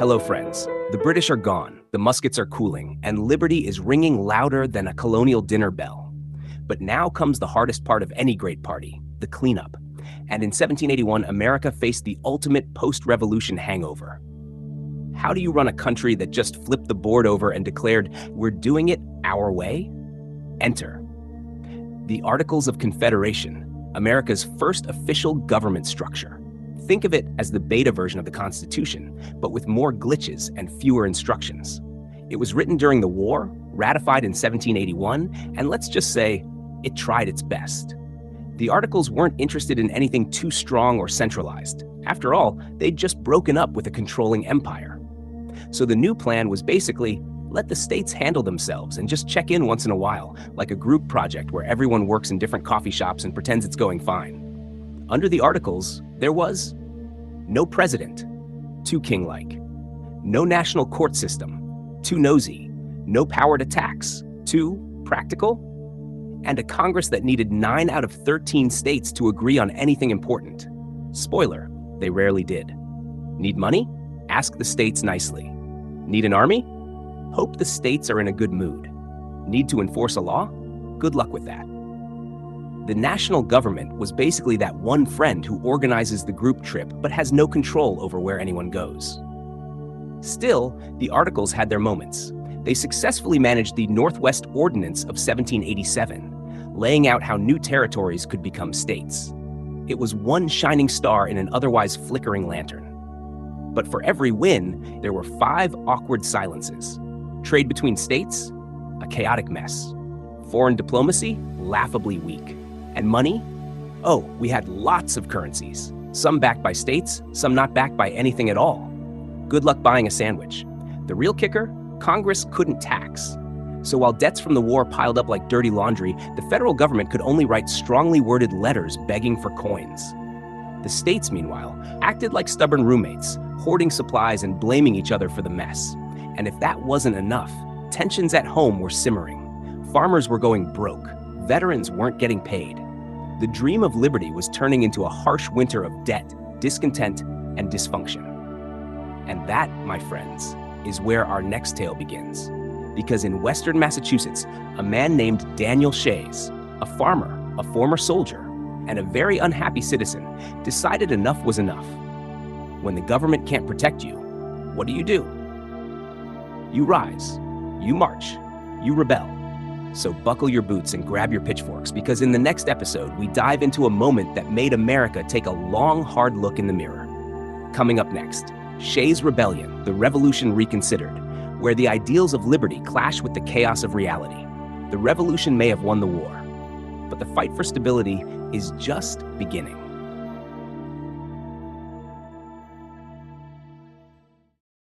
Hello, friends. The British are gone, the muskets are cooling, and liberty is ringing louder than a colonial dinner bell. But now comes the hardest part of any great party, the cleanup. And in 1781, America faced the ultimate post-revolution hangover. How do you run a country that just flipped the board over and declared, "We're doing it our way"? Enter the Articles of Confederation, America's first official government structure. Think of it as the beta version of the Constitution, but with more glitches and fewer instructions. It was written during the war, ratified in 1781, and let's just say, it tried its best. The Articles weren't interested in anything too strong or centralized. After all, they'd just broken up with a controlling empire. So the new plan was basically, let the states handle themselves and just check in once in a while, like a group project where everyone works in different coffee shops and pretends it's going fine. Under the Articles, there was no president, too king-like; no national court system, too nosy; no power to tax, too practical; and a Congress that needed 9 out of 13 states to agree on anything important. Spoiler, they rarely did. Need money? Ask the states nicely. Need an army? Hope the states are in a good mood. Need to enforce a law? Good luck with that. The national government was basically that one friend who organizes the group trip but has no control over where anyone goes. Still, the Articles had their moments. They successfully managed the Northwest Ordinance of 1787, laying out how new territories could become states. It was one shining star in an otherwise flickering lantern. But for every win, there were 5 awkward silences. Trade between states? A chaotic mess. Foreign diplomacy? Laughably weak. And money? Oh, we had lots of currencies. Some backed by states, some not backed by anything at all. Good luck buying a sandwich. The real kicker? Congress couldn't tax. So while debts from the war piled up like dirty laundry, the federal government could only write strongly worded letters begging for coins. The states, meanwhile, acted like stubborn roommates, hoarding supplies and blaming each other for the mess. And if that wasn't enough, tensions at home were simmering. Farmers were going broke. Veterans weren't getting paid. The dream of liberty was turning into a harsh winter of debt, discontent, and dysfunction. And that, my friends, is where our next tale begins. Because in Western Massachusetts, a man named Daniel Shays, a farmer, a former soldier, and a very unhappy citizen, decided enough was enough. When the government can't protect you, what do? You rise, you march, you rebel. So buckle your boots and grab your pitchforks, because in the next episode, we dive into a moment that made America take a long, hard look in the mirror. Coming up next, Shays' Rebellion, the Revolution Reconsidered, where the ideals of liberty clash with the chaos of reality. The revolution may have won the war, but the fight for stability is just beginning.